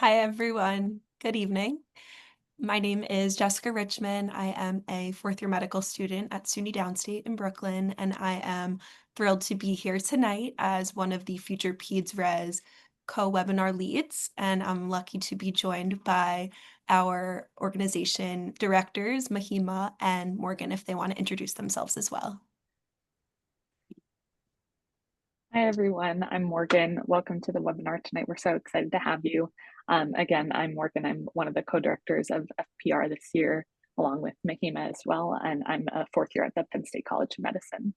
Hi, everyone. Good evening. My name is Jessica Richmond. I am a fourth year medical student at SUNY Downstate in Brooklyn, and I am thrilled to be here tonight as one of the FuturePedsRes co-webinar leads. And I'm lucky to be joined by our organization directors, Mahima and Morgan, if they want to introduce themselves as well. Hi, everyone. I'm Morgan. Welcome to the webinar tonight. We're so excited to have you. Again, I'm Morgan. I'm one of the co-directors of FPR this year, along with Mahima as well, and I'm a fourth year at the Penn State College of Medicine.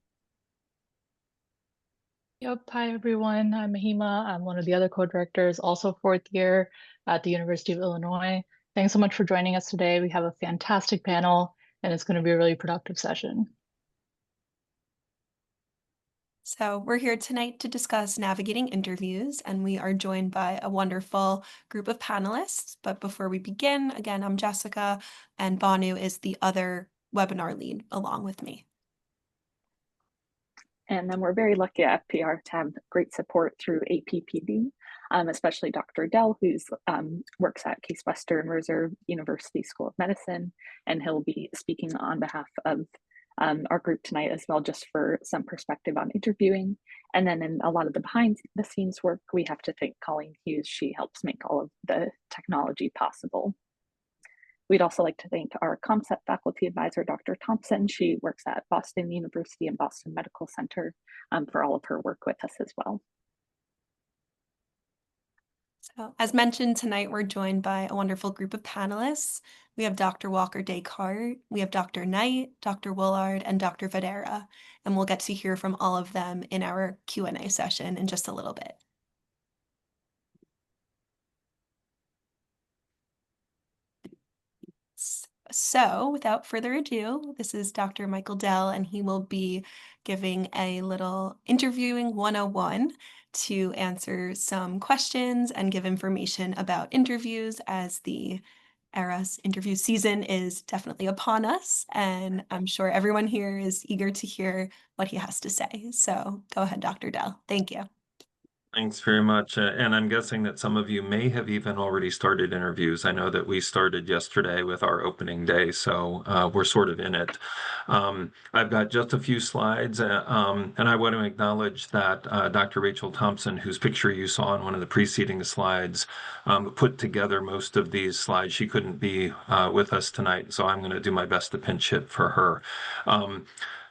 Yep. Hi, everyone. I'm Mahima. I'm one of the other co-directors, also fourth year at the University of Illinois. Thanks so much for joining us today. We have a fantastic panel, and it's going to be a really productive session. So we're here tonight to discuss navigating interviews, and we are joined by a wonderful group of panelists. But before we begin, again, I'm Jessica, and Banu is the other webinar lead along with me. And then we're very lucky at FPR to have great support through APPD, especially Dr. Dell, who works at Case Western Reserve University School of Medicine, and he'll be speaking on behalf of our group tonight as well, just for some perspective on interviewing. And then in a lot of the behind the scenes work, we have to thank Colleen Hughes. She helps make all of the technology possible. We'd also like to thank our ComSet faculty advisor, Dr. Thompson. She works at Boston University and Boston Medical Center for all of her work with us as well. So, as mentioned, tonight we're joined by a wonderful group of panelists. We have Dr. Walker Descartes, we have Dr. Knight, Dr. Willard, and Dr. Federa, and we'll get to hear from all of them in our Q&A session in just a little bit. So, without further ado, this is Dr. Michael Dell, and he will be giving a little interviewing 101 to answer some questions and give information about interviews as the ERAS interview season is definitely upon us. And I'm sure everyone here is eager to hear what he has to say. So go ahead, Dr. Dell. Thank you. Thanks very much. And I'm guessing that some of you may have even already started interviews. I know that we started yesterday with our opening day, so we're sort of in it. I've got just a few slides, and I want to acknowledge that Dr. Rachel Thompson, whose picture you saw in one of the preceding slides, put together most of these slides. She couldn't be with us tonight, so I'm going to do my best to pinch hit for her.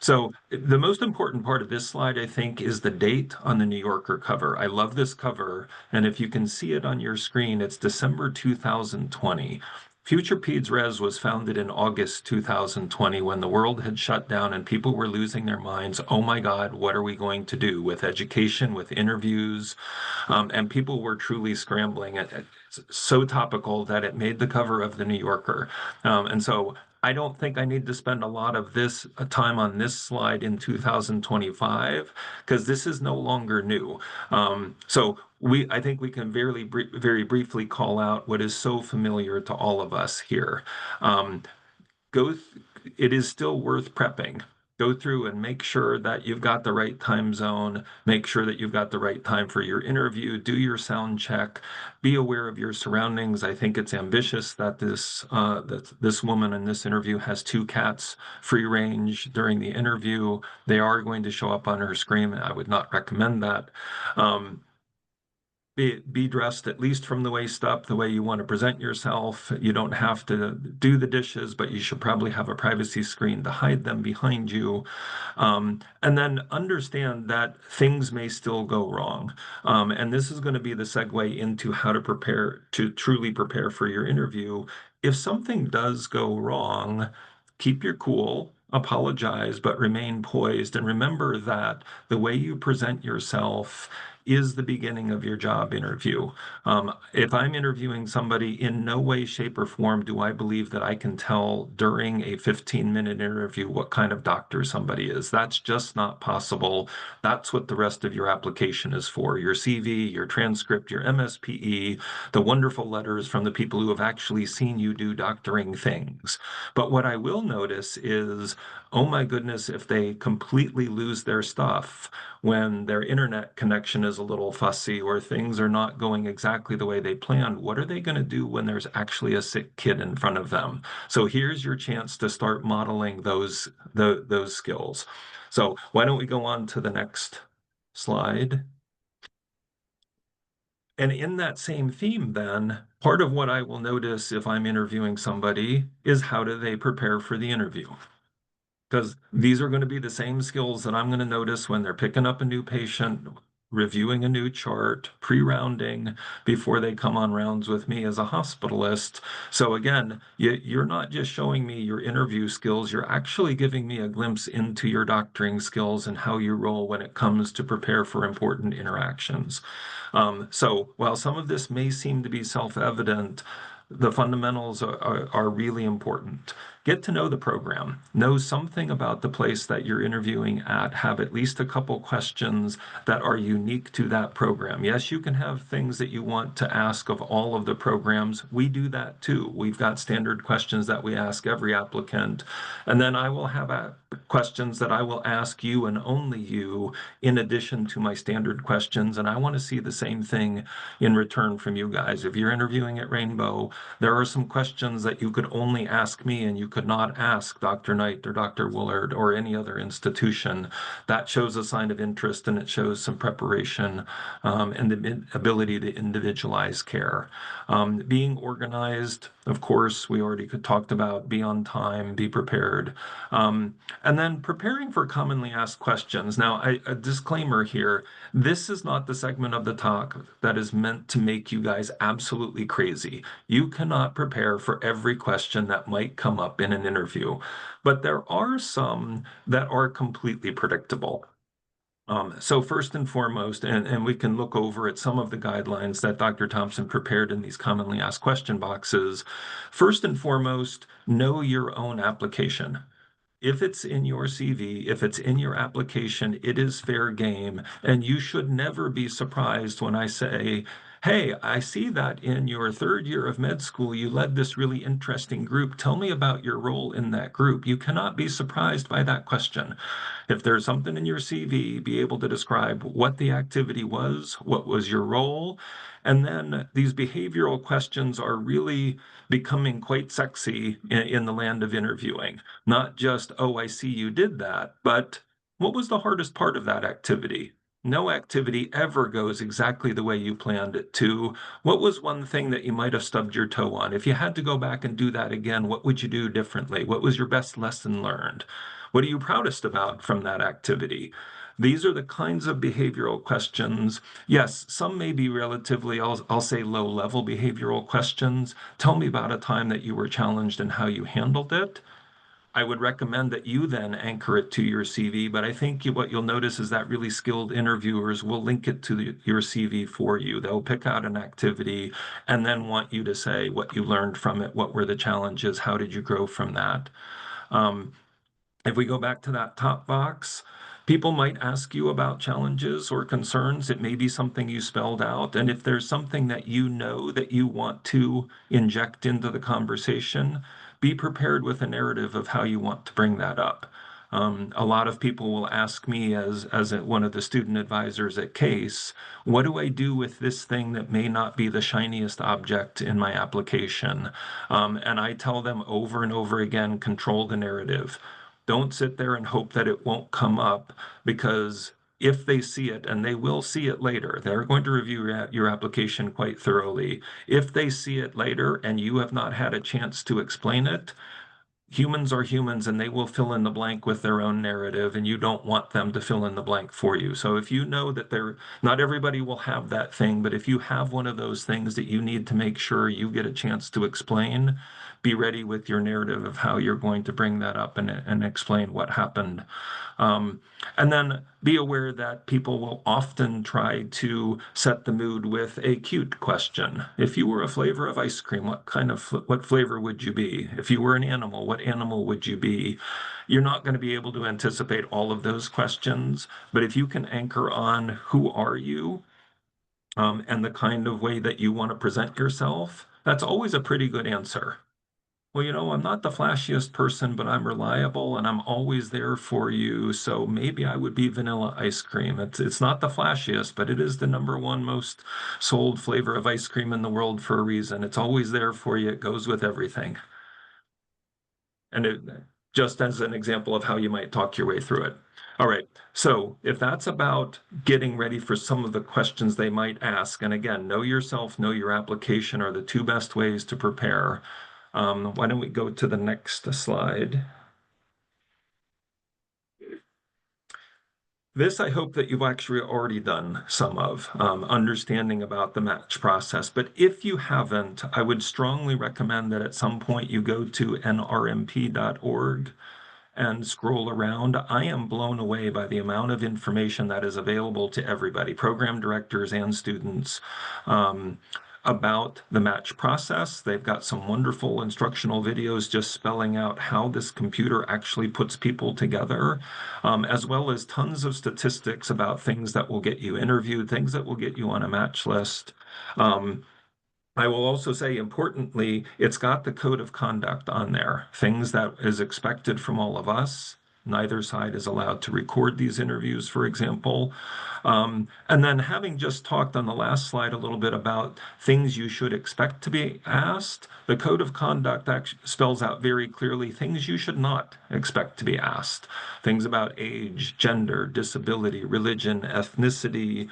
So the most important part of this slide, I think, is the date on the New Yorker cover. I love this cover, and if you can see it on your screen, it's December 2020. FuturePedsRes was founded in August 2020 when the world had shut down and people were losing their minds. Oh my God, what are we going to do with education, with interviews? And people were truly scrambling. It's so topical that it made the cover of the New Yorker. And so I don't think I need to spend a lot of this time on this slide in 2025 because this is no longer new. So I think we can very briefly call out what is so familiar to all of us here. It is still worth prepping. Go through and make sure that you've got the right time zone, make sure that you've got the right time for your interview, do your sound check, be aware of your surroundings. I think it's ambitious that this woman in this interview has 2 cats free range during the interview. They are going to show up on her screen. I would not recommend that. Be dressed at least from the waist up, the way you want to present yourself. You don't have to do the dishes, but you should probably have a privacy screen to hide them behind you. And then understand that things may still go wrong. And this is going to be the segue into how to truly prepare for your interview. If something does go wrong, keep your cool, apologize, but remain poised. And remember that the way you present yourself is the beginning of your job interview. If I'm interviewing somebody, in no way, shape, or form do I believe that I can tell during a 15-minute interview what kind of doctor somebody is. That's just not possible. That's what the rest of your application is for. Your CV, your transcript, your MSPE, the wonderful letters from the people who have actually seen you do doctoring things. But what I will notice is, oh my goodness, if they completely lose their stuff when their internet connection is is a little fussy or things are not going exactly the way they planned, what are they going to do when there's actually a sick kid in front of them? So here's your chance to start modeling those skills. So why don't we go on to the next slide? And in that same theme, then, part of what I will notice if I'm interviewing somebody is how do they prepare for the interview? Because these are going to be the same skills that I'm going to notice when they're picking up a new patient, reviewing a new chart, pre-rounding before they come on rounds with me as a hospitalist. So again, you're not just showing me your interview skills, you're actually giving me a glimpse into your doctoring skills and how you roll when it comes to prepare for important interactions. So while some of this may seem to be self-evident, the fundamentals are really important. Get to know the program, know something about the place that you're interviewing at, have at least a couple questions that are unique to that program. Yes, you can have things that you want to ask of all of the programs. We do that too. We've got standard questions that we ask every applicant. And then I will have questions that I will ask you and only you in addition to my standard questions. And I want to see the same thing in return from you guys. If you're interviewing at Rainbow, there are some questions that you could only ask me and you could not ask Dr. Knight or Dr. Woolard or any other institution. That shows a sign of interest and it shows some preparation and the ability to individualize care. Being organized, of course, we already talked about, be on time, be prepared. And then preparing for commonly asked questions. Now, a disclaimer here, this is not the segment of the talk that is meant to make you guys absolutely crazy. You cannot prepare for every question that might come up in an interview, but there are some that are completely predictable. So first and foremost, and we can look over at some of the guidelines that Dr. Thompson prepared in these commonly asked question boxes. First and foremost, know your own application. If it's in your CV, if it's in your application, it is fair game. And you should never be surprised when I say, hey, I see that in your third year of med school, you led this really interesting group. Tell me about your role in that group. You cannot be surprised by that question. If there's something in your CV, be able to describe what the activity was, what was your role. And then these behavioral questions are really becoming quite sexy in the land of interviewing. Not just, oh, I see you did that, but what was the hardest part of that activity? No activity ever goes exactly the way you planned it to. What was one thing that you might have stubbed your toe on? If you had to go back and do that again, what would you do differently? What was your best lesson learned? What are you proudest about from that activity? These are the kinds of behavioral questions. Yes, some may be relatively, I'll say, low-level behavioral questions. Tell me about a time that you were challenged and how you handled it. I would recommend that you then anchor it to your CV, but I think what you'll notice is that really skilled interviewers will link it to your CV for you. They'll pick out an activity and then want you to say what you learned from it, what were the challenges, how did you grow from that. If we go back to that top box, people might ask you about challenges or concerns. It may be something you spelled out. And if there's something that you know that you want to inject into the conversation, be prepared with a narrative of how you want to bring that up. A lot of people will ask me as one of the student advisors at CASE, what do I do with this thing that may not be the shiniest object in my application? And I tell them over and over again, control the narrative. Don't sit there and hope that it won't come up, because if they see it, and they will see it later, they're going to review your application quite thoroughly. If they see it later and you have not had a chance to explain it, humans are humans and they will fill in the blank with their own narrative, and you don't want them to fill in the blank for you. So if you know that not everybody will have that thing, but if you have one of those things that you need to make sure you get a chance to explain, be ready with your narrative of how you're going to bring that up and explain what happened. And then be aware that people will often try to set the mood with a cute question. If you were a flavor of ice cream, what flavor would you be? If you were an animal, what animal would you be? You're not going to be able to anticipate all of those questions, but if you can anchor on who are you, and the kind of way that you want to present yourself, that's always a pretty good answer. well, I'm not the flashiest person, but I'm reliable and I'm always there for you. So maybe I would be vanilla ice cream. It's not the flashiest, but it is the number one most sold flavor of ice cream in the world for a reason. It's always there for you. It goes with everything. And just as an example of how you might talk your way through it. All right. So if that's about getting ready for some of the questions they might ask, and again, know yourself, know your application are the two best ways to prepare. Why don't we go to the next slide? This, I hope that you've actually already done some of, understanding about the match process. But if you haven't, I would strongly recommend that at some point you go to nrmp.org and scroll around. I am blown away by the amount of information that is available to everybody, program directors and students, about the match process. They've got some wonderful instructional videos just spelling out how this computer actually puts people together, as well as tons of statistics about things that will get you interviewed, things that will get you on a match list. I will also say, importantly, it's got the code of conduct on there, things that is expected from all of us. Neither side is allowed to record these interviews, for example. And then having just talked on the last slide a little bit about things you should expect to be asked, the code of conduct actually spells out very clearly things you should not expect to be asked. Things about age, gender, disability, religion, ethnicity,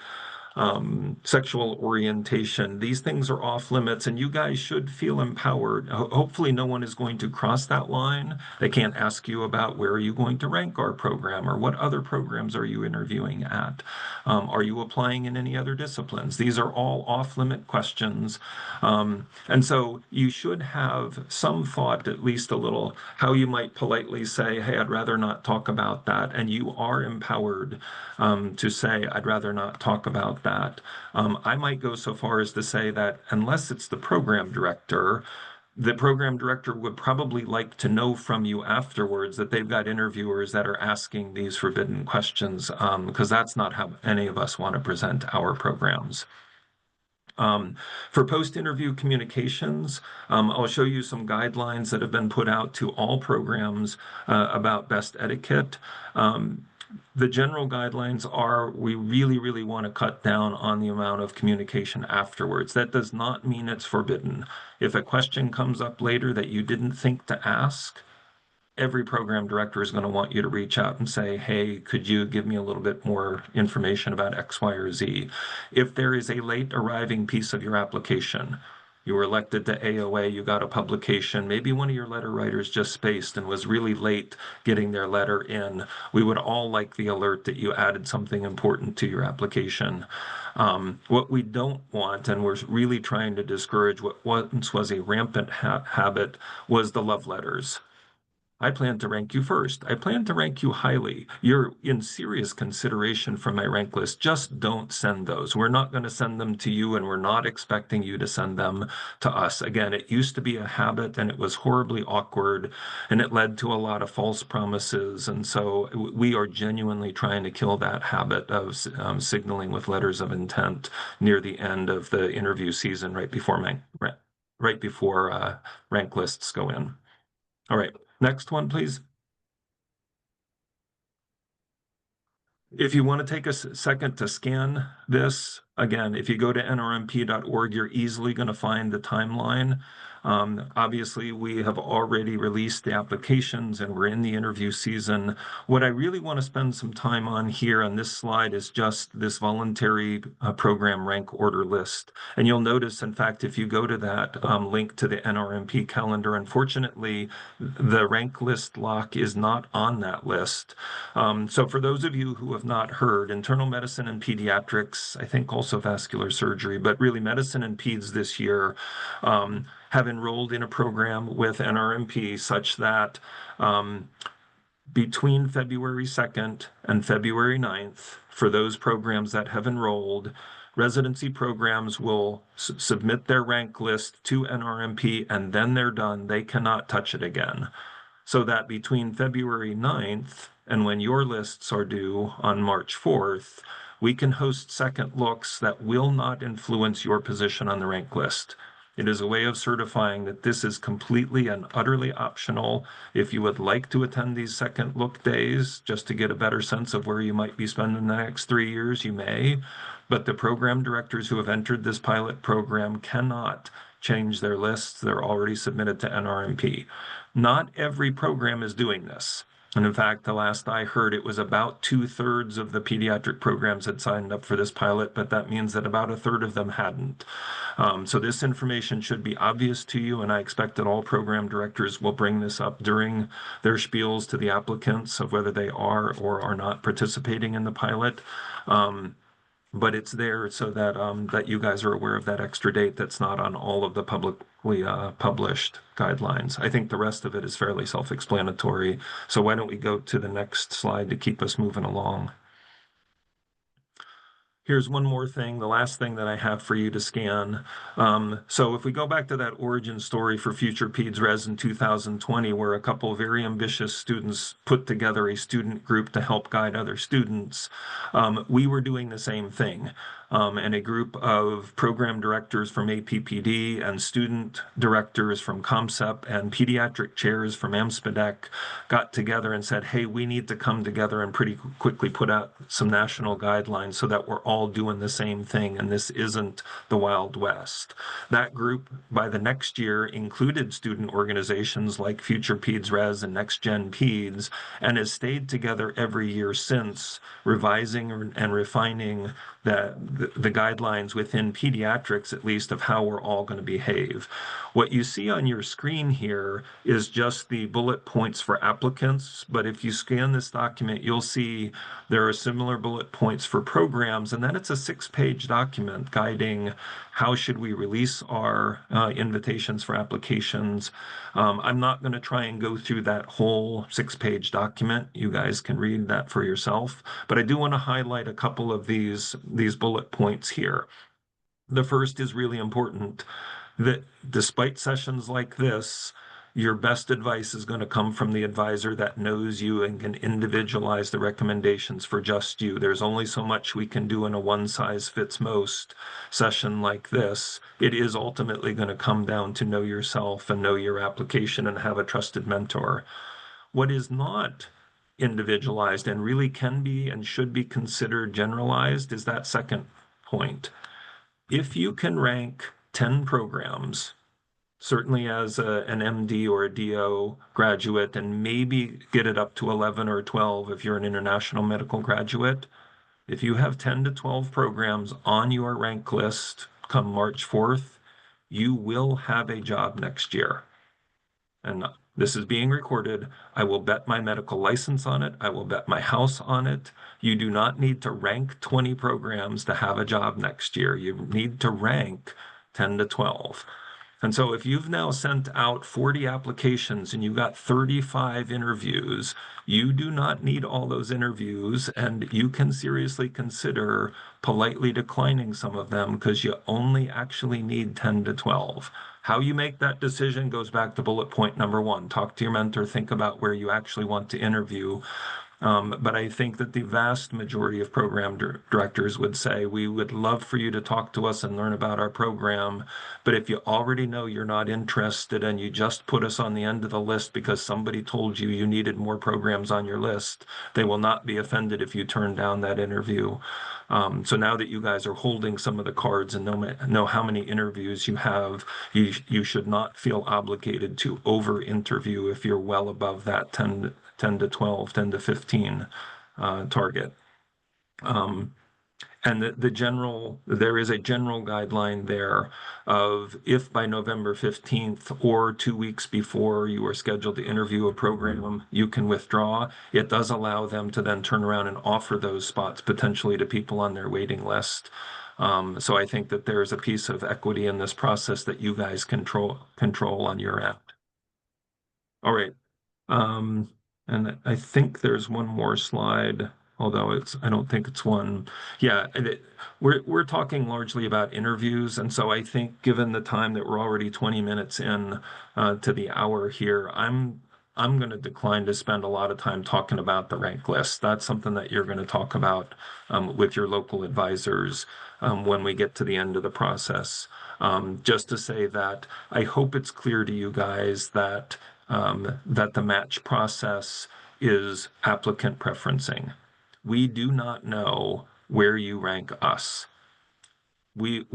sexual orientation. These things are off limits, and you guys should feel empowered. Hopefully, no one is going to cross that line. They can't ask you about where are you going to rank our program or what other programs are you interviewing at? Are you applying in any other disciplines? These are all off-limit questions. And so you should have some thought, at least a little, how you might politely say, hey, I'd rather not talk about that. And you are empowered to say, I'd rather not talk about that. I might go so far as to say that unless it's the program director would probably like to know from you afterwards that they've got interviewers that are asking these forbidden questions, because that's not how any of us want to present our programs. For post-interview communications, I'll show you some guidelines that have been put out to all programs about best etiquette. The general guidelines are we really, really want to cut down on the amount of communication afterwards. That does not mean it's forbidden. If a question comes up later that you didn't think to ask, every program director is going to want you to reach out and say, hey, could you give me a little bit more information about X, Y, or Z? If there is a late arriving piece of your application, you were elected to AOA, you got a publication, maybe one of your letter writers just spaced and was really late getting their letter in, we would all like the alert that you added something important to your application. What we don't want, and we're really trying to discourage what once was a rampant habit, was the love letters. I plan to rank you first. I plan to rank you highly. You're in serious consideration for my rank list. Just don't send those. We're not going to send them to you, and we're not expecting you to send them to us. Again, it used to be a habit, and it was horribly awkward, and it led to a lot of false promises. And so we are genuinely trying to kill that habit of signaling with letters of intent near the end of the interview season, right before rank lists go in. All right. Next one, please. If you want to take a second to scan this, again, if you go to nrmp.org, you're easily going to find the timeline. Obviously, we have already released the applications and we're in the interview season. What I really want to spend some time on here on this slide is just this voluntary program rank order list. And you'll notice, in fact, if you go to that link to the NRMP calendar, unfortunately, the rank list lock is not on that list. So for those of you who have not heard, internal medicine and pediatrics, I think also vascular surgery, but really medicine and peds this year, have enrolled in a program with NRMP such that between February 2nd and February 9th, for those programs that have enrolled, residency programs will submit their rank list to NRMP and then they're done. They cannot touch it again. So that between February 9th and when your lists are due on March 4th, we can host second looks that will not influence your position on the rank list. It is a way of certifying that this is completely and utterly optional. If you would like to attend these second look days just to get a better sense of where you might be spending the next 3 years, you may. But the program directors who have entered this pilot program cannot change their lists. They're already submitted to NRMP. Not every program is doing this. And in fact, the last I heard, it was about 2/3 of the pediatric programs had signed up for this pilot, but that means that about 1/3 of them hadn't. So this information should be obvious to you, and I expect that all program directors will bring this up during their spiels to the applicants of whether they are or are not participating in the pilot. But it's there so that that you guys are aware of that extra date that's not on all of the publicly published guidelines. I think the rest of it is fairly self-explanatory. So why don't we go to the next slide to keep us moving along? Here's one more thing, the last thing that I have for you to scan. So if we go back to that origin story for FuturePedsRes in 2020, where a couple of very ambitious students put together a student group to help guide other students, we were doing the same thing. And a group of program directors from APPD and student directors from COMCEP and pediatric chairs from AMSPDEC got together and said, hey, we need to come together and pretty quickly put out some national guidelines so that we're all doing the same thing, and this isn't the Wild West. That group, by the next year, included student organizations like FuturePedsRes and NextGen Peds, and has stayed together every year since, revising and refining the guidelines within pediatrics, at least, of how we're all going to behave. What you see on your screen here is just the bullet points for applicants, but if you scan this document, you'll see there are similar bullet points for programs, and then it's a 6-page document guiding how should we release our invitations for applications. I'm not going to try and go through that whole 6-page document. You guys can read that for yourself, but I do want to highlight a couple of these bullet points here. The first is really important, that despite sessions like this, your best advice is going to come from the advisor that knows you and can individualize the recommendations for just you. There's only so much we can do in a one-size-fits-most session like this. It is ultimately going to come down to know yourself and know your application and have a trusted mentor. What is not individualized and really can be and should be considered generalized is that second point. If you can rank 10 programs, certainly as an MD or a DO graduate, and maybe get it up to 11 or 12 if you're an international medical graduate, if you have 10 to 12 programs on your rank list come March 4th, you will have a job next year. And this is being recorded. I will bet my medical license on it. I will bet my house on it. You do not need to rank 20 programs to have a job next year. You need to rank 10 to 12. And so if you've now sent out 40 applications and you got 35 interviews, you do not need all those interviews, and you can seriously consider politely declining some of them because you only actually need 10 to 12. How you make that decision goes back to bullet point number 1. Talk to your mentor, think about where you actually want to interview. But I think that the vast majority of program directors would say, we would love for you to talk to us and learn about our program. But if you already know you're not interested and you just put us on the end of the list because somebody told you you needed more programs on your list, they will not be offended if you turn down that interview. So now that you guys are holding some of the cards and know how many interviews you have, you should not feel obligated to over-interview if you're well above that 10 to 12, 10 to 15 target. And there is a general guideline there of if by November 15th or 2 weeks before you are scheduled to interview a program, you can withdraw. It does allow them to then turn around and offer those spots potentially to people on their waiting list. So I think that there's a piece of equity in this process that you guys control on your end. All right. And I think there's one more slide, although I don't think it's one. Yeah, we're talking largely about interviews, and so I think given the time that we're already 20 minutes in to the hour here, I'm going to decline to spend a lot of time talking about the rank list. That's something that you're going to talk about with your local advisors when we get to the end of the process. Just to say that I hope it's clear to you guys that that the match process is applicant preferencing. We do not know where you rank us. We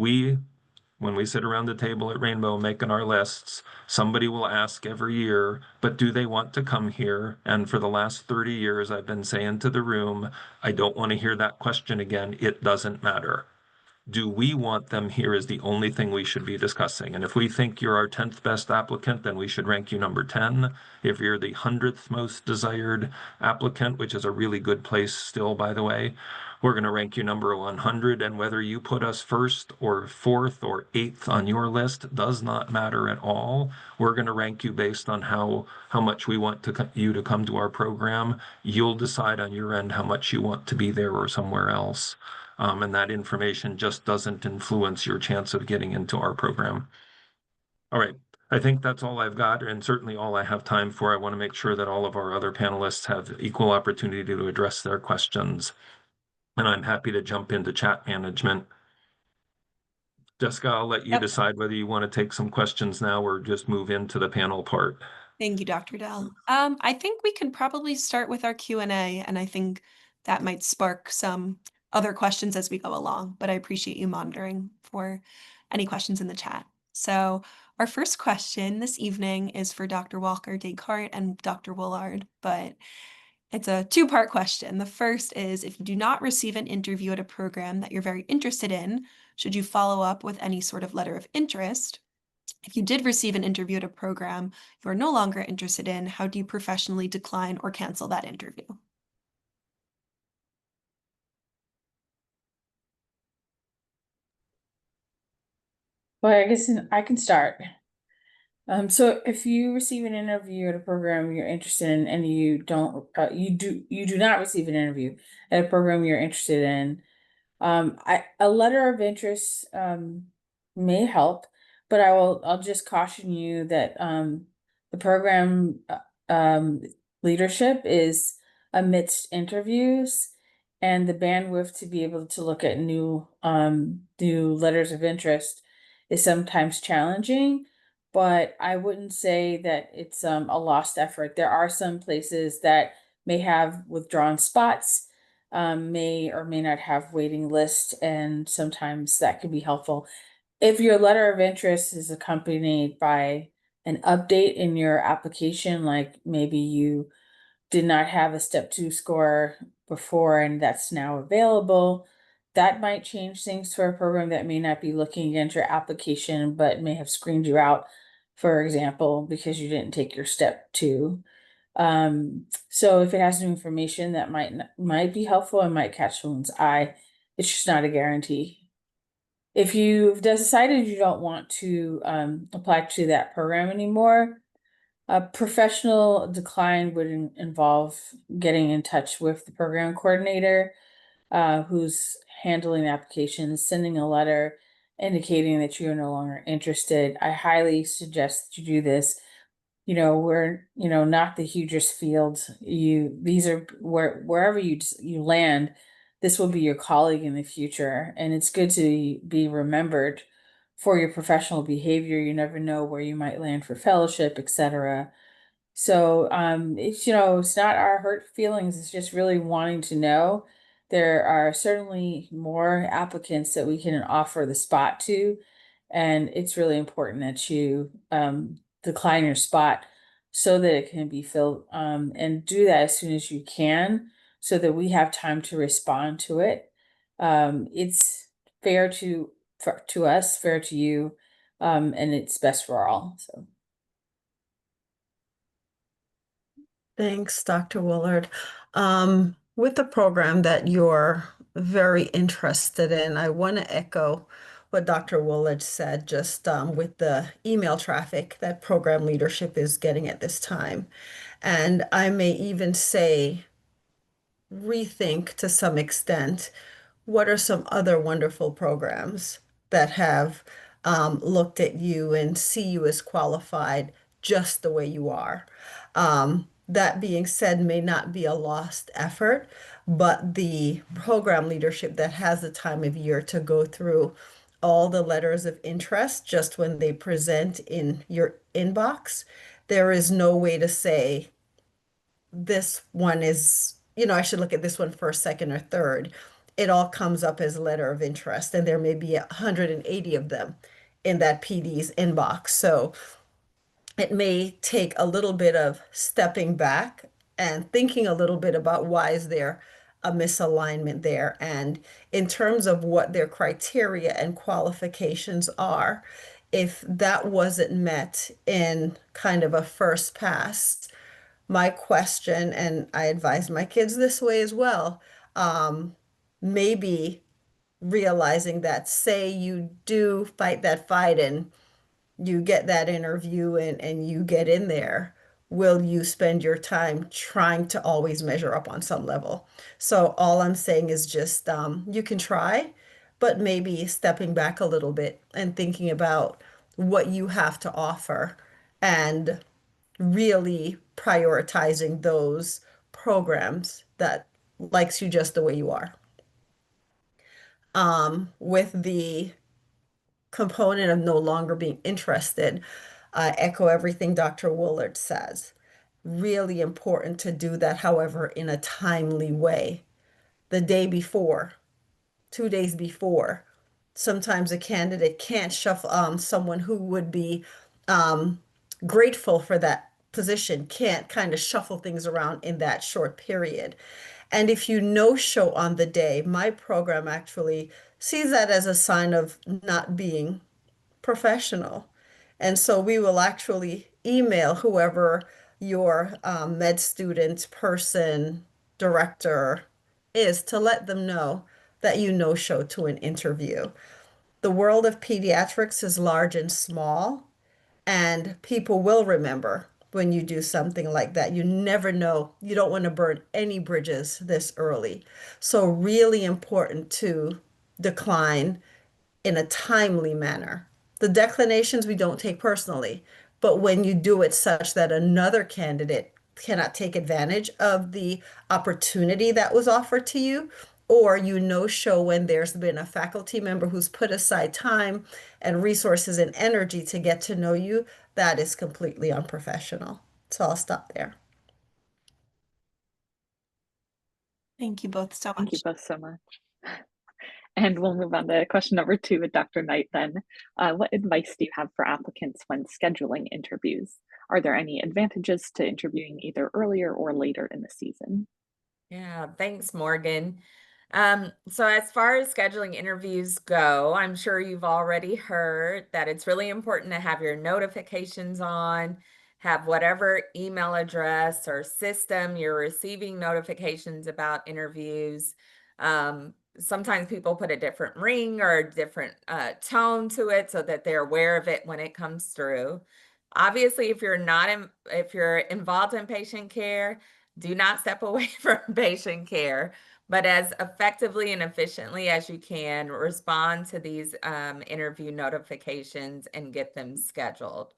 when we sit around the table at Rainbow making our lists, somebody will ask every year, but do they want to come here? And for the last 30 years, I've been saying to the room, I don't want to hear that question again. It doesn't matter. Do we want them here is the only thing we should be discussing. And if we think you're our 10th best applicant, then we should rank you number 10. If you're the 100th most desired applicant, which is a really good place still, by the way, we're going to rank you number 100. And whether you put us first or fourth or eighth on your list does not matter at all. We're going to rank you based on how much we want you to come to our program. You'll decide on your end how much you want to be there or somewhere else. And that information just doesn't influence your chance of getting into our program. All right, I think that's all I've got, and certainly all I have time for. I want to make sure that all of our other panelists have equal opportunity to address their questions. And I'm happy to jump into chat management. Jessica, I'll let you decide whether you want to take some questions now or just move into the panel part. Thank you, Dr. Dell. I think we could probably start with our Q&A, and I think that might spark some other questions as we go along, but I appreciate you monitoring for any questions in the chat. So our first question this evening is for Dr. Walker Descartes and Dr. Willard, but it's a two-part question. The first is, if you do not receive an interview at a program that you're very interested in, should you follow up with any sort of letter of interest? If you did receive an interview at a program you are no longer interested in, how do you professionally decline or cancel that interview? Well, I guess I can start. So if you receive an interview at a program you're interested in, and you do not receive an interview at a program you're interested in, a letter of interest may help, but I'll just caution you that the program leadership is amidst interviews, and the bandwidth to be able to look at new letters of interest is sometimes challenging. But I wouldn't say that it's a lost effort. There are some places that may have withdrawn spots, may or may not have waiting lists, and sometimes that can be helpful. If your letter of interest is accompanied by an update in your application, like maybe you did not have a step 2 score before and that's now available, that might change things for a program that may not be looking at your application but may have screened you out, for example, because you didn't take your step 2. So if it has new information that might be helpful and might catch someone's eye, it's just not a guarantee. If you've decided you don't want to apply to that program anymore, a professional decline would involve getting in touch with the program coordinator who's handling the application, sending a letter indicating that you're no longer interested. I highly suggest that you do this. We're not the hugest field. These are wherever you land, this will be your colleague in the future, and it's good to be remembered for your professional behavior. You never know where you might land for fellowship, etc. So it's not our hurt feelings, it's just really wanting to know. There are certainly more applicants that we can offer the spot to, and it's really important that you decline your spot so that it can be filled, and do that as soon as you can so that we have time to respond to it. It's fair to us, fair to you, and it's best for all. So. Thanks, Dr. Willard. With the program that you're very interested in, I want to echo what Dr. Willard said, just with the email traffic that program leadership is getting at this time. And I may even say, rethink to some extent, what are some other wonderful programs that have looked at you and see you as qualified just the way you are? That being said, may not be a lost effort, but the program leadership that has the time of year to go through all the letters of interest just when they present in your inbox. There is no way to say this one is, I should look at this one first, second, or third. It all comes up as a letter of interest, and there may be 180 of them in that PD's inbox. So it may take a little bit of stepping back and thinking a little bit about why is there a misalignment there. And in terms of what their criteria and qualifications are, if that wasn't met in kind of a first pass, my question, and I advise my kids this way as well, maybe realizing that, say you do fight that fight and you get that interview and you get in there, will you spend your time trying to always measure up on some level? So all I'm saying is just you can try, but maybe stepping back a little bit and thinking about what you have to offer and really prioritizing those programs that likes you just the way you are. With the component of no longer being interested, I echo everything Dr. Woolard says. Really important to do that, however, in a timely way. The day before, 2 days before, sometimes a candidate can't shuffle, someone who would be um, grateful for that position can't kind of shuffle things around in that short period. And if you no show on the day, my program actually sees that as a sign of not being professional. And so we will actually email whoever your med student person, director is to let them know that you no show to an interview. The world of pediatrics is large and small, and people will remember when you do something like that. You never know. You don't want to burn any bridges this early. So, really important to decline in a timely manner. The declinations we don't take personally, but when you do it such that another candidate cannot take advantage of the opportunity that was offered to you, or you no show when there's been a faculty member who's put aside time and resources and energy to get to know you, that is completely unprofessional. So I'll stop there. Thank you both so Thank you much. both so much. And we'll move on to question number 2 with Dr. Knight then. What advice do you have for applicants when scheduling interviews? Are there any advantages to interviewing either earlier or later in the season? Yeah, thanks, Morgan. So as far as scheduling interviews go, I'm sure you've already heard that it's really important to have your notifications on, have whatever email address or system you're receiving notifications about interviews. Sometimes people put a different ring or a different tone to it so that they're aware of it when it comes through. Obviously, if you're involved in patient care, do not step away from patient care, but as effectively and efficiently as you can, respond to these interview notifications and get them scheduled.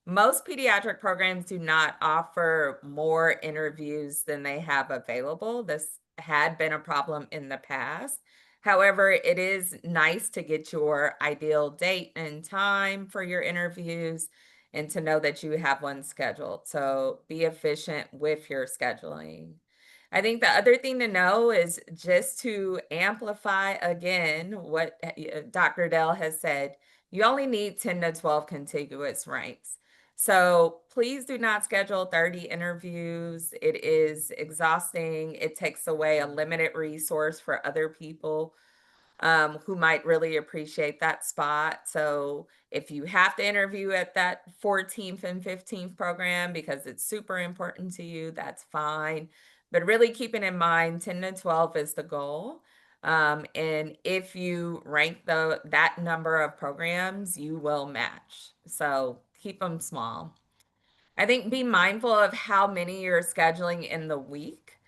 Most pediatric programs do not offer more interviews than they have available. This had been a problem in the past. However, it is nice to get your ideal date and time for your interviews and to know that you have one scheduled. So be efficient with your scheduling. I think the other thing to know is just to amplify again what Dr. Dell has said, you only need 10 to 12 contiguous ranks. So please do not schedule 30 interviews. It is exhausting. It takes away a limited resource for other people who might really appreciate that spot. So if you have to interview at that 14th and 15th program because it's super important to you, that's fine. But really keeping in mind 10 to 12 is the goal. And if you rank that number of programs, you will match. So keep them small. I think be mindful of how many you're scheduling in the week.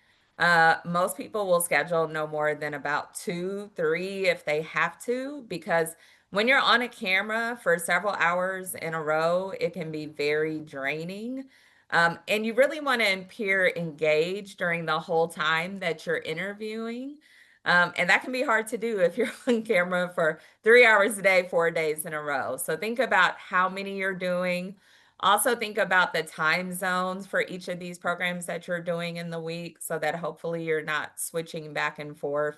Most people will schedule no more than about 2, 3 if they have to, because when you're on a camera for several hours in a row, it can be very draining. And you really want to appear engaged during the whole time that you're interviewing. And that can be hard to do if you're on camera for 3 hours a day, 4 days in a row. So think about how many you're doing. Also think about the time zones for each of these programs that you're doing in the week so that hopefully you're not switching back and forth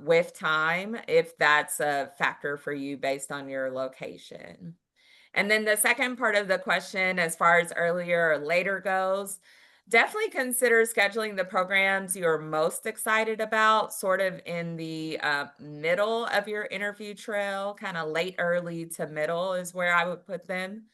with time if that's a factor for you based on your location. And then the second part of the question, as far as earlier or later goes, definitely consider scheduling the programs you're most excited about, sort of in the middle of your interview trail, kind of late, early to middle is where I would put them.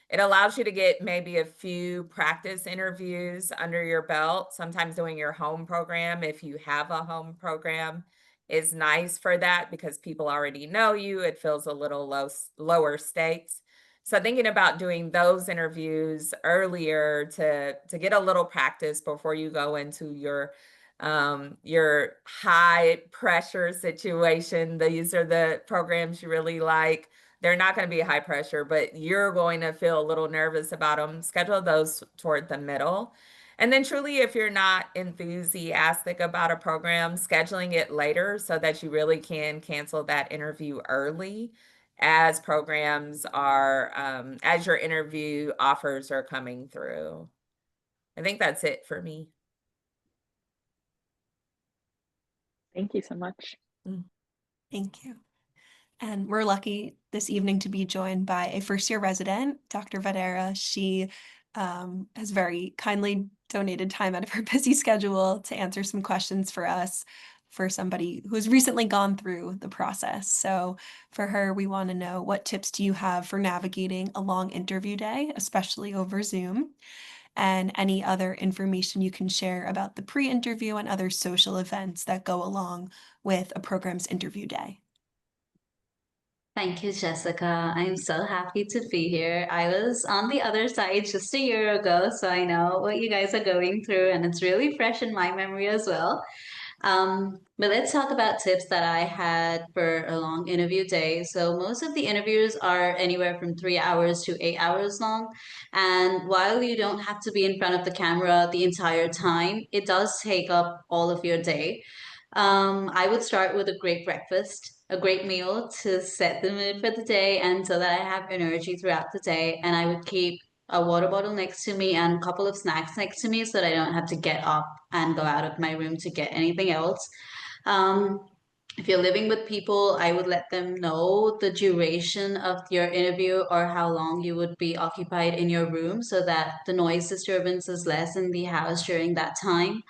It allows you to get maybe a few practice interviews under your belt. Sometimes doing your home program, if you have a home program, is nice for that because people already know you. It feels a little lower stakes. So thinking about doing those interviews earlier to get a little practice before you go into your high pressure situation. These are the programs you really like. They're not going to be high pressure, but you're going to feel a little nervous about them. Schedule those toward the middle. And then truly, if you're not enthusiastic about a program, scheduling it later so that you really can cancel that interview early as programs are, as your interview offers are coming through. I think that's it for me. Thank you so much. Thank you. And we're lucky this evening to be joined by a first-year resident, Dr. Vadera. She has very kindly donated time out of her busy schedule to answer some questions for us for somebody who has recently gone through the process. So for her, we want to know, what tips do you have for navigating a long interview day, especially over Zoom? And any other information you can share about the pre-interview and other social events that go along with a program's interview day. Thank you, Jessica. I'm so happy to be here. I was on the other side just a year ago, so I know what you guys are going through, and it's really fresh in my memory as well. But let's talk about tips that I had for a long interview day. So most of the interviews are anywhere from 3 hours to 8 hours long. And while you don't have to be in front of the camera the entire time, it does take up all of your day. I would start with a great breakfast, a great meal to set the mood for the day and so that I have energy throughout the day. And I would keep a water bottle next to me and a couple of snacks next to me so that I don't have to get up and go out of my room to get anything else. Um, if you're living with people, I would let them know the duration of your interview or how long you would be occupied in your room so that the noise disturbance is less in the house during that time.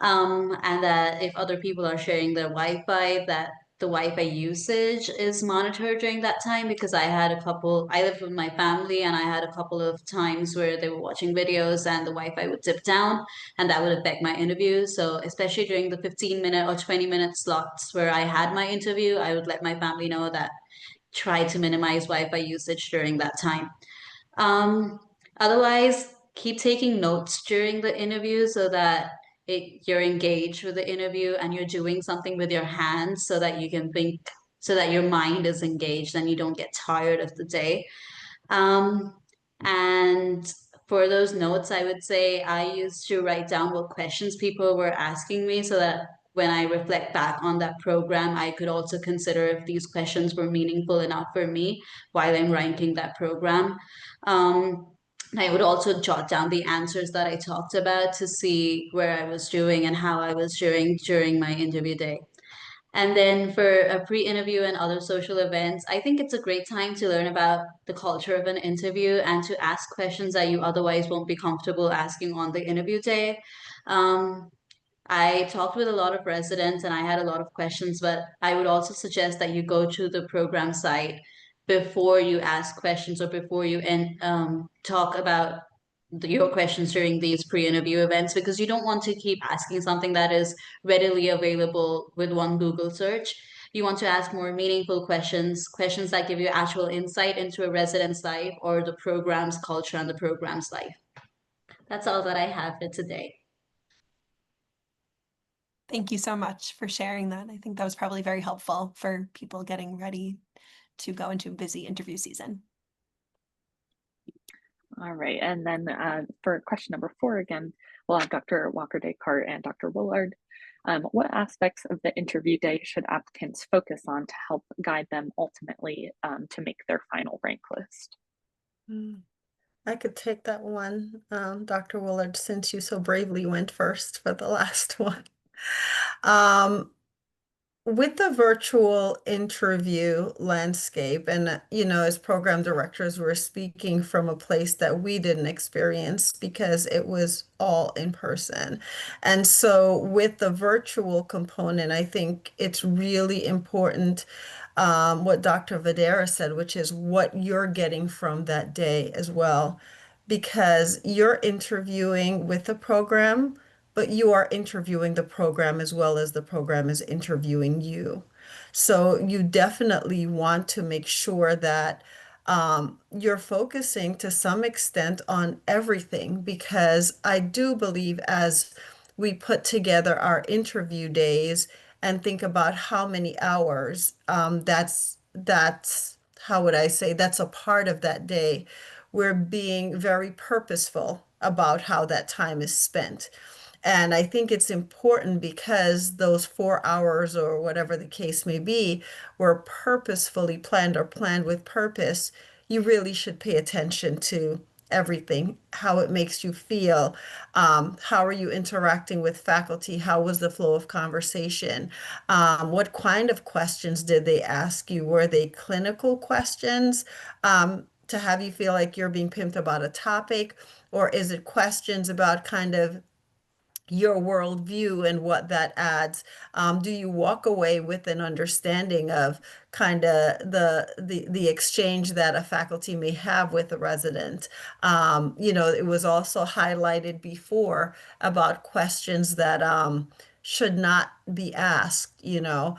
And that if other people are sharing their Wi-Fi, that the Wi-Fi usage is monitored during that time because I lived with my family and I had a couple of times where they were watching videos and the Wi-Fi would dip down and that would affect my interview. So especially during the 15-minute or 20-minute slots where I had my interview, I would let my family know that try to minimize Wi-Fi usage during that time. Um, Otherwise, keep taking notes during the interview so that you're engaged with the interview and you're doing something with your hands so that you can think, so that your mind is engaged and you don't get tired of the day. Um, and for those notes, I would say I used to write down what questions people were asking me so that when I reflect back on that program, I could also consider if these questions were meaningful enough for me while I'm ranking that program. Um, I would also jot down the answers that I talked about to see where I was doing and how I was doing during my interview day. And then for a pre-interview and other social events, I think it's a great time to learn about the culture of an interview and to ask questions that you otherwise won't be comfortable asking on the interview day. Um, I talked with a lot of residents and I had a lot of questions, but I would also suggest that you go to the program site before you ask questions or before you talk about your questions during these pre-interview events because you don't want to keep asking something that is readily available with one Google search. You want to ask more meaningful questions, questions that give you actual insight into a resident's life or the program's culture and the program's life. That's all that I have for today. Thank you so much for sharing that. I think that was probably very helpful for people getting ready to go into a busy interview season. All right, and then for question number 4 again, we'll have Dr. Walker Descartes and Dr. Willard. What aspects of the interview day should applicants focus on to help guide them ultimately to make their final rank list? I could take that one, Dr. Willard, since you so bravely went first for the last one. With the virtual interview landscape, and as program directors, we're speaking from a place that we didn't experience because it was all in person. And so, with the virtual component, I think it's really important what Dr. Vadera said, which is what you're getting from that day as well, because you're interviewing with the program, but you are interviewing the program as well as the program is interviewing you. So you definitely want to make sure that you're focusing to some extent on everything, because I do believe as we put together our interview days and think about how many hours, that's how would I say, that's a part of that day. We're being very purposeful about how that time is spent. And I think it's important because those 4 hours or whatever the case may be were purposefully planned or planned with purpose. You really should pay attention to everything, how it makes you feel. How are you interacting with faculty? How was the flow of conversation? What kind of questions did they ask you? Were they clinical questions to have you feel like you're being pimped about a topic? Or is it questions about kind of your worldview and what that adds? Do you walk away with an understanding of kind of the exchange that a faculty may have with a resident? It was also highlighted before about questions that should not be asked, was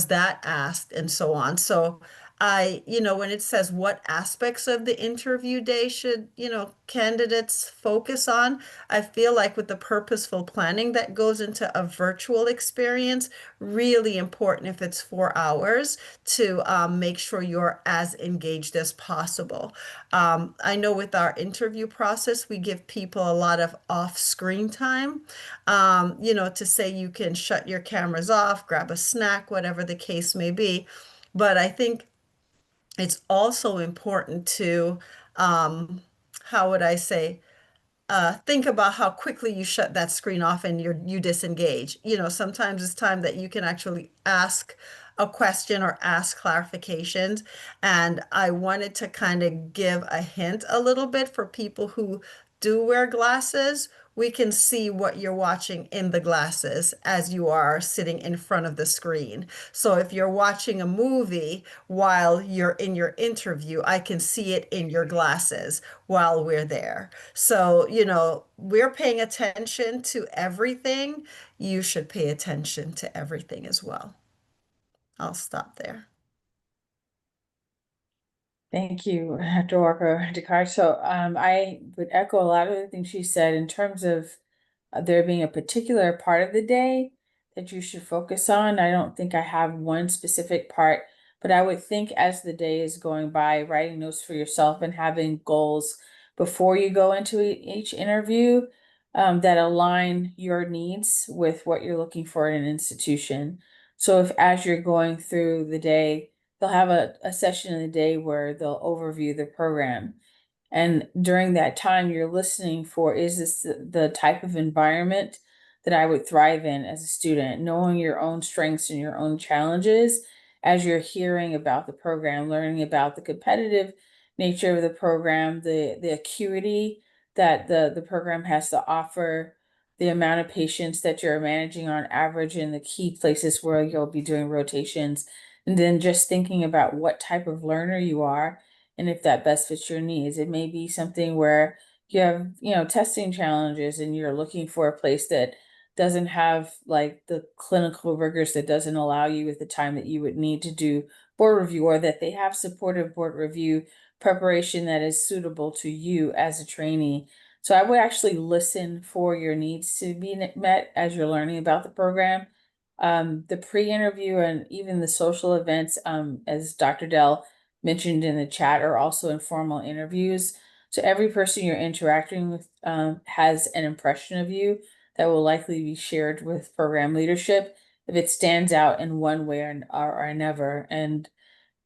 that asked and so on. So when it says what aspects of the interview day should, candidates focus on, I feel like with the purposeful planning that goes into a virtual experience, really important if it's 4 hours to make sure you're as engaged as possible. I know with our interview process, we give people a lot of off-screen time, to say you can shut your cameras off, grab a snack, whatever the case may be. But I think it's also important to, how would I say, think about how quickly you shut that screen off and you disengage. Sometimes it's time that you can actually ask a question or ask clarifications. And I wanted to kind of give a hint a little bit for people who do wear glasses. We can see what you're watching in the glasses as you are sitting in front of the screen. So if you're watching a movie while you're in your interview, I can see it in your glasses while we're there. So, we're paying attention to everything. You should pay attention to everything as well. I'll stop there. Thank you, Dr. Walker Descartes. So I would echo a lot of the things she said in terms of there being a particular part of the day that you should focus on. I don't think I have one specific part, but I would think as the day is going by, writing notes for yourself and having goals before you go into each interview that align your needs with what you're looking for in an institution. So if as you're going through the day, they'll have a session in the day where they'll overview the program. And during that time, you're listening for, is this the type of environment that I would thrive in as a student? Knowing your own strengths and your own challenges as you're hearing about the program, learning about the competitive nature of the program, the acuity that the program has to offer, the amount of patients that you're managing on average in the key places where you'll be doing rotations, and then just thinking about what type of learner you are and if that best fits your needs. It may be something where you have, testing challenges and you're looking for a place that doesn't have like the clinical rigors, that doesn't allow you with the time that you would need to do board review, or that they have supportive board review preparation that is suitable to you as a trainee. So I would actually listen for your needs to be met as you're learning about the program. The pre-interview and even the social events, as Dr. Dell mentioned in the chat, are also informal interviews. So every person you're interacting with has an impression of you that will likely be shared with program leadership if it stands out in one way or another. And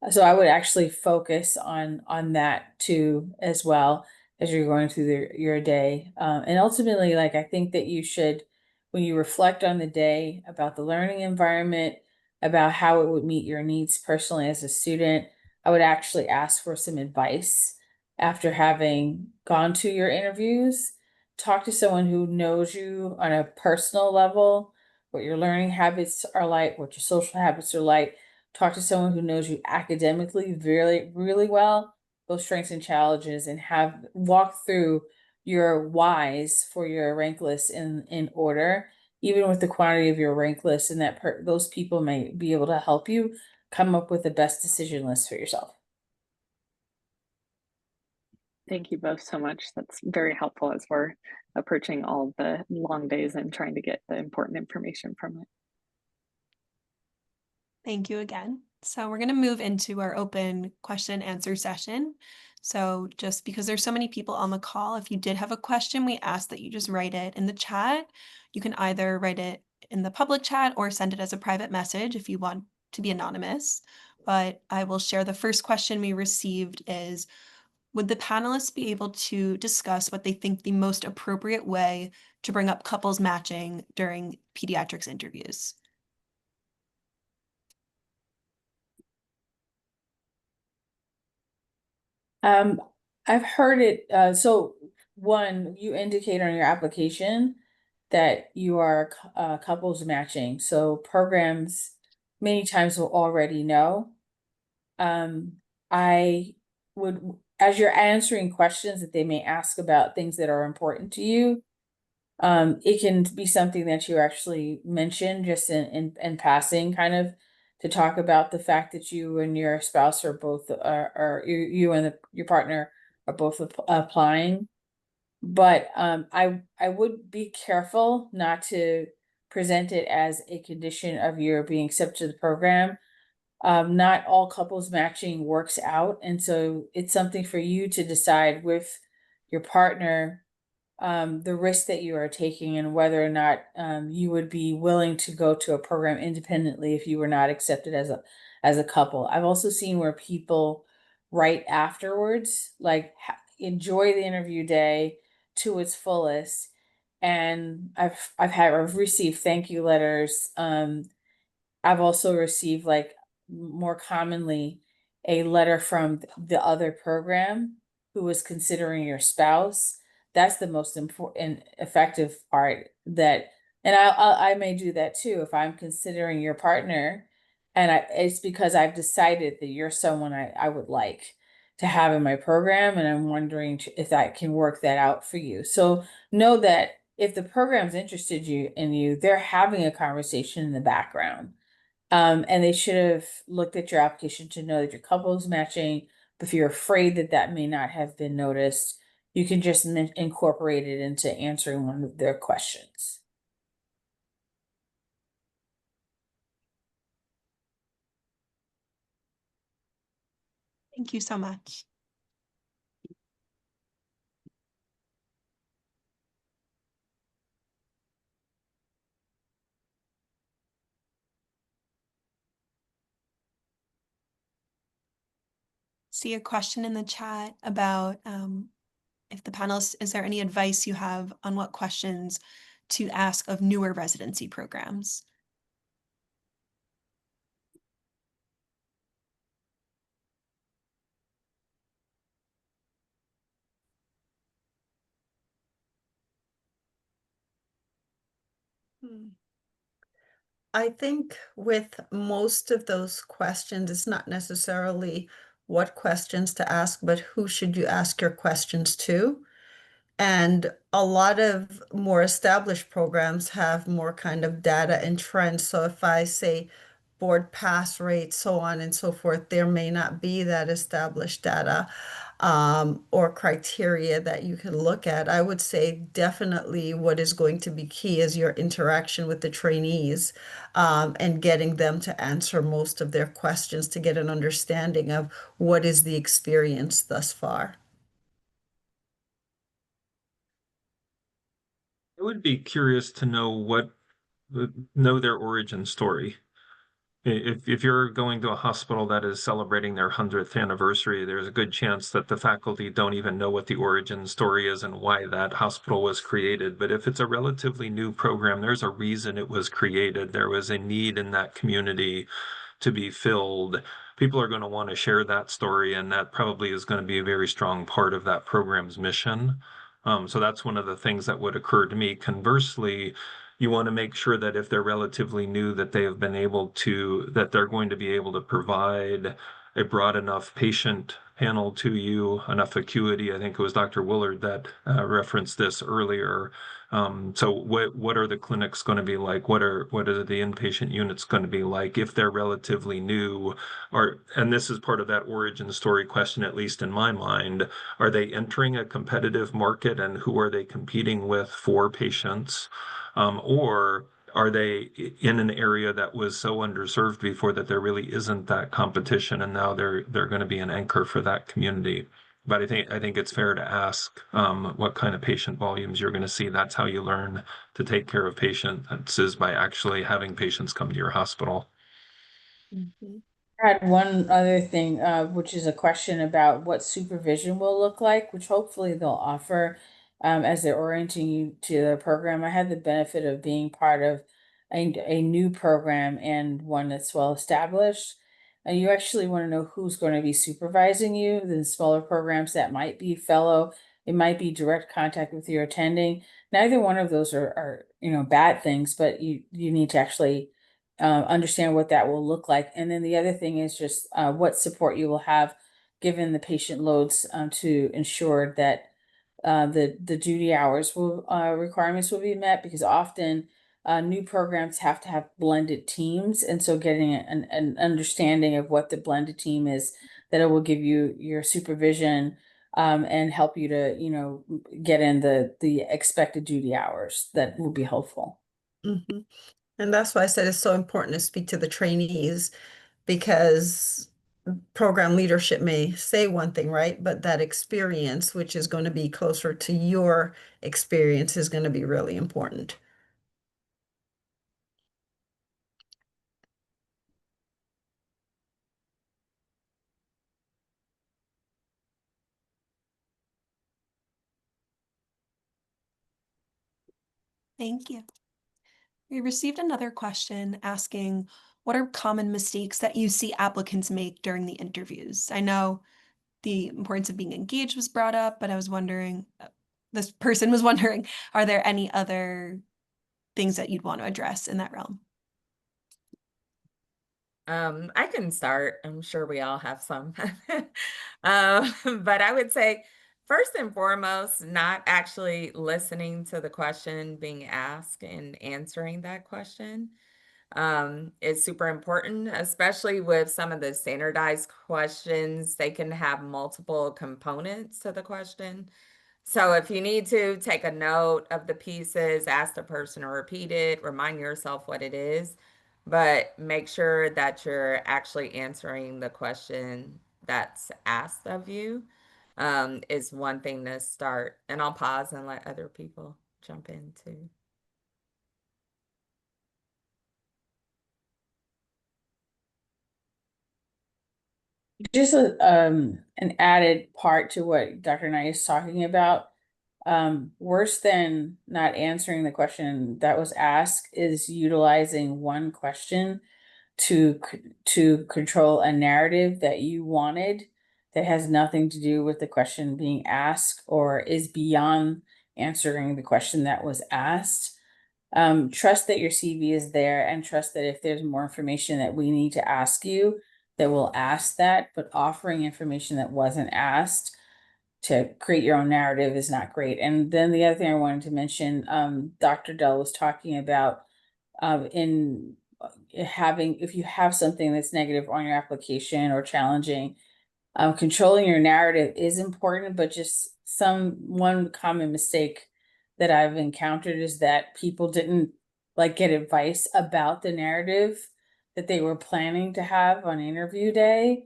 so I would actually focus on that too as well as you're going through your day. And ultimately, like I think that you should, when you reflect on the day about the learning environment, about how it would meet your needs personally as a student, I would actually ask for some advice after having gone to your interviews. Talk to someone who knows you on a personal level, what your learning habits are like, what your social habits are like. Talk to someone who knows you academically really, really well, those strengths and challenges, and have walk through your whys for your rank list in order, even with the quantity of your rank list, and that those people may be able to help you come up with the best decision list for yourself. Thank you both so much. That's very helpful as we're approaching all the long days and trying to get the important information from it. Thank you again. So we're going to move into our open question and answer session. So just because there's so many people on the call, if you did have a question, we ask that you just write it in the chat. You can either write it in the public chat or send it as a private message if you want to be anonymous. But I will share the first question we received is, would the panelists be able to discuss what they think the most appropriate way to bring up couples matching during pediatrics interviews? I've heard it, so one, you indicate on your application that you are couples matching, so programs many times will already know. I would, as you're answering questions that they may ask about things that are important to you, it can be something that you actually mention just in passing, kind of to talk about the fact that you and your spouse are both, or you and your partner are both applying. But I would be careful not to present it as a condition of your being accepted to the program. Not all couples matching works out, and so it's something for you to decide with your partner, the risk that you are taking and whether or not you would be willing to go to a program independently if you were not accepted as a couple. I've also seen where people write afterwards, like enjoy the interview day to its fullest, and I've received thank you letters. I've also received, like, more commonly, a letter from the other program who was considering your spouse. That's the most important effective part, that, and I may do that too if I'm considering your partner, and it's because I've decided that you're someone I would like to have in my program, and I'm wondering if I can work that out for you. So know that if the program's interested in you, they're having a conversation in the background. And they should have looked at your application to know that your couple is matching. But if you're afraid that that may not have been noticed, you can just incorporate it into answering one of their questions. Thank you so much. See a question in the chat about if the panelists, is there any advice you have on what questions to ask of newer residency programs? I think with most of those questions, it's not necessarily what questions to ask, but who should you ask your questions to? And a lot of more established programs have more kind of data and trends. So if I say board pass rate, so on and so forth, there may not be that established data or criteria that you can look at. I would say definitely what is going to be key is your interaction with the trainees and getting them to answer most of their questions to get an understanding of what is the experience thus far. I would be curious to know their origin story. If you're going to a hospital that is celebrating their 100th anniversary, there's a good chance that the faculty don't even know what the origin story is and why that hospital was created. But if it's a relatively new program, there's a reason it was created. There was a need in that community to be filled. People are going to want to share that story, and that probably is going to be a very strong part of that program's mission. So that's one of the things that would occur to me. Conversely, you want to make sure that if they're relatively new, that they have been able to, that they're going to be able to provide a broad enough patient panel to you, enough acuity. I think it was Dr. Willard that referenced this earlier. So what are the clinics going to be like? What are the inpatient units going to be like if they're relatively new? And this is part of that origin story question, at least in my mind. Are they entering a competitive market, and who are they competing with for patients? Or are they in an area that was so underserved before that there really isn't that competition, and now they're going to be an anchor for that community? But I think it's fair to ask what kind of patient volumes you're going to see. That's how you learn to take care of patients, is by actually having patients come to your hospital. I had one other thing, which is a question about what supervision will look like, which hopefully they'll offer as they're orienting you to the program. I had the benefit of being part of a new program and one that's well established. And you actually want to know who's going to be supervising you. The smaller programs, that might be fellow, it might be direct contact with your attending. Neither one of those are bad things, but you need to actually understand what that will look like. And then the other thing is just what support you will have given the patient loads to ensure that the duty hours will requirements will be met, because often new programs have to have blended teams. And so getting an understanding of what the blended team is, that it will give you your supervision and help you to, get in the expected duty hours, that will be helpful. Mm-hmm. And that's why I said it's so important to speak to the trainees, because program leadership may say one thing, right? But that experience, which is going to be closer to your experience, is going to be really important. Thank you. We received another question asking, what are common mistakes that you see applicants make during the interviews? I know the importance of being engaged was brought up, but I was wondering, this person was wondering, are there any other things that you'd want to address in that realm? I can start. I'm sure we all have some. But I would say, first and foremost, not actually listening to the question being asked and answering that question is super important, especially with some of the standardized questions. They can have multiple components to the question. So if you need to take a note of the pieces, ask the person to repeat it, remind yourself what it is, but make sure that you're actually answering the question that's asked of you, is one thing to start. And I'll pause and let other people jump in too. Just an added part to what Dr. Knight is talking about. Worse than not answering the question that was asked is utilizing one question to control a narrative that you wanted, that has nothing to do with the question being asked or is beyond answering the question that was asked. Trust that your CV is there, and trust that if there's more information that we need to ask you, that we'll ask that. But offering information that wasn't asked to create your own narrative is not great. And then the other thing I wanted to mention, Dr. Dell was talking about in having, if you have something that's negative on your application or challenging, controlling your narrative is important, but just one common mistake that I've encountered is that people didn't get advice about the narrative that they were planning to have on interview day.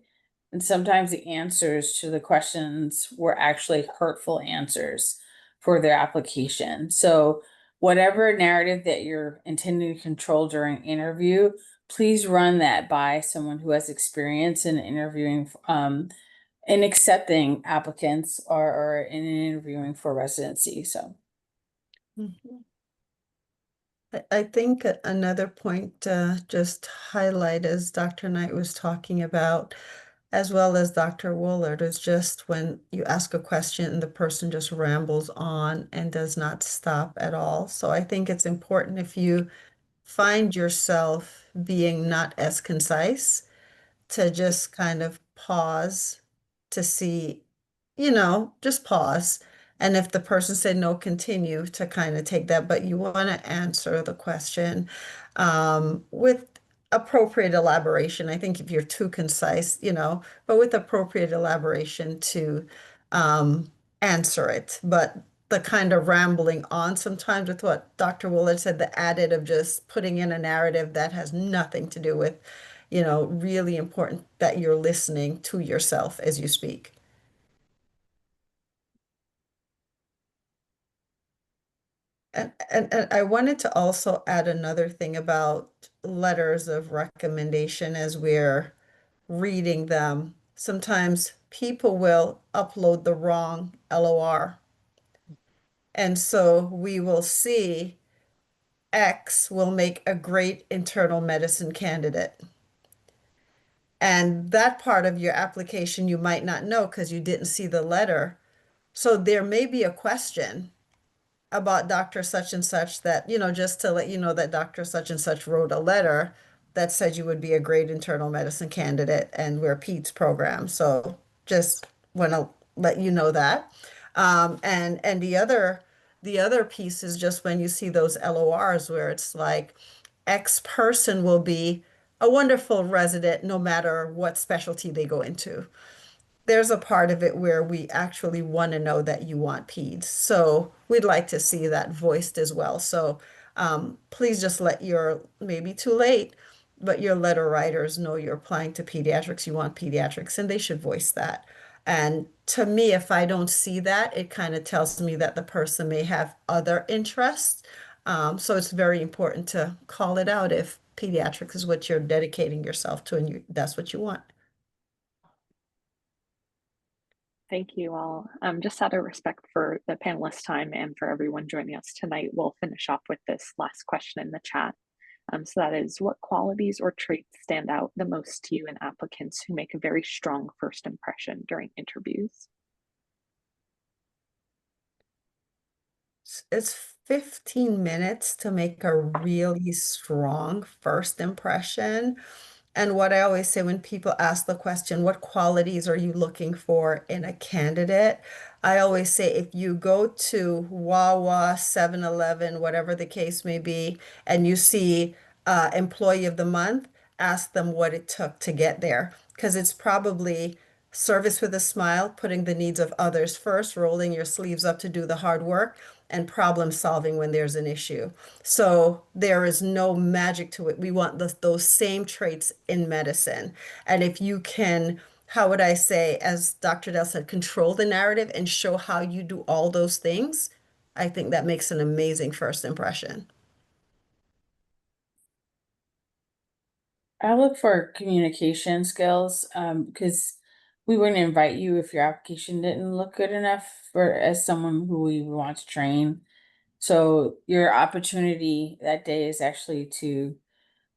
And sometimes the answers to the questions were actually hurtful answers for their application. So whatever narrative that you're intending to control during interview, please run that by someone who has experience in interviewing, in accepting applicants or in interviewing for residency. So. Mhm. I think another point just highlight as Dr. Knight was talking about, as well as Dr. Woolard, is just when you ask a question and the person just rambles on and does not stop at all. So I think it's important if you find yourself being not as concise to just kind of pause to see, just pause. And if the person said no, continue to kind of take that, but you want to answer the question with appropriate elaboration. I think if you're too concise, but with appropriate elaboration to answer it. But the kind of rambling on sometimes with what Dr. Willard said, the added of just putting in a narrative that has nothing to do with really important that you're listening to yourself as you speak. And I wanted to also add another thing about letters of recommendation as we're reading them. Sometimes people will upload the wrong LOR. And so we will see X will make a great internal medicine candidate. And that part of your application you might not know because you didn't see the letter. So there may be a question about Dr. Such and Such that, just to let you know that Dr. Such and Such wrote a letter that said you would be a great internal medicine candidate and we're a Peds program. So just want to let you know that. And the other piece is just when you see those LORs where it's like X person will be a wonderful resident no matter what specialty they go into. There's a part of it where we actually want to know that you want peds. So we'd like to see that voiced as well. So please just let your, maybe too late, but your letter writers know you're applying to pediatrics, you want pediatrics, and they should voice that. And to me, if I don't see that, it kind of tells me that the person may have other interests. So it's very important to call it out if pediatrics is what you're dedicating yourself to and that's what you want. Thank you all. Just out of respect for the panelists' time and for everyone joining us tonight, we'll finish off with this last question in the chat. So that is, what qualities or traits stand out the most to you in applicants who make a very strong first impression during interviews? It's 15 minutes to make a really strong first impression. And what I always say when people ask the question, what qualities are you looking for in a candidate? I always say if you go to Wawa, 7-Eleven, whatever the case may be, and you see Employee of the Month, ask them what it took to get there. Because it's probably service with a smile, putting the needs of others first, rolling your sleeves up to do the hard work, and problem solving when there's an issue. So there is no magic to it. We want those same traits in medicine. And if you can, how would I say, as Dr. Dell said, control the narrative and show how you do all those things, I think that makes an amazing first impression. I look for communication skills because we wouldn't invite you if your application didn't look good enough for as someone who we want to train. So your opportunity that day is actually to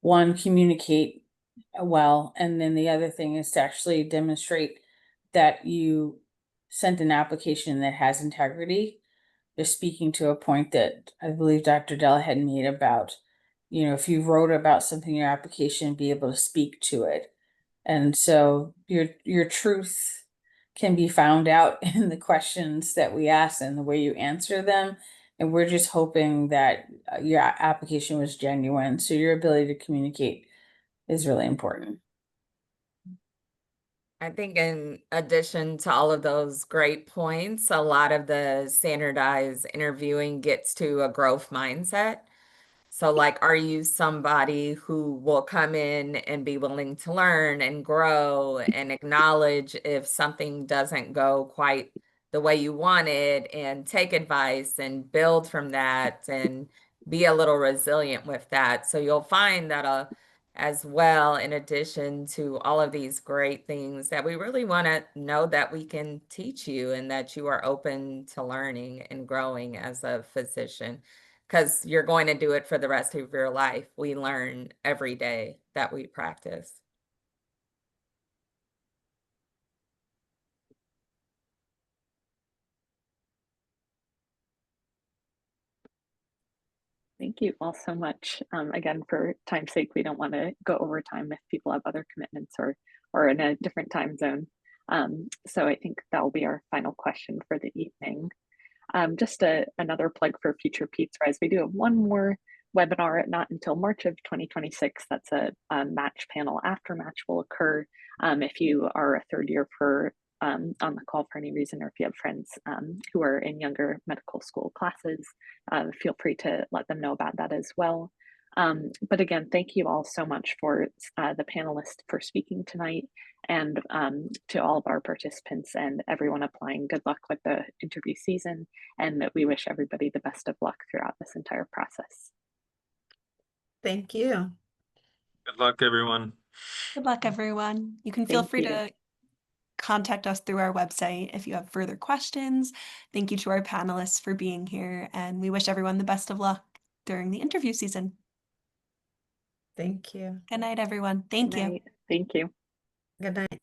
one, communicate well, and then the other thing is to actually demonstrate that you sent an application that has integrity. Just speaking to a point that I believe Dr. Della had made about, if you wrote about something in your application, be able to speak to it. And so your truth can be found out in the questions that we ask and the way you answer them. And we're just hoping that your application was genuine. So your ability to communicate is really important. I think in addition to all of those great points, a lot of the standardized interviewing gets to a growth mindset. So like, are you somebody who will come in and be willing to learn and grow and acknowledge if something doesn't go quite the way you want it and take advice and build from that and be a little resilient with that. So you'll find that as well, in addition to all of these great things, that we really want to know that we can teach you and that you are open to learning and growing as a physician, because you're going to do it for the rest of your life. We learn every day that we practice. Thank you all so much. Again, for time's sake, we don't want to go over time if people have other commitments or in a different time zone. So I think that will be our final question for the evening. Just another plug for FuturePedsRes. We do have one more webinar, not until March of 2026. That's a match panel. After match will occur. If you are a third year for on the call for any reason, or if you have friends who are in younger medical school classes, feel free to let them know about that as well. But again, thank you all so much for the panelists for speaking tonight, and to all of our participants and everyone applying. Good luck with the interview season, and we wish everybody the best of luck throughout this entire process. Thank you. Good luck, everyone. Good luck, everyone. You can feel Thank free you. to contact us through our website if you have further questions. Thank you to our panelists for being here, and we wish everyone the best of luck during the interview season. Thank you. Good night, everyone. Thank Good you. night. Thank you. Good night.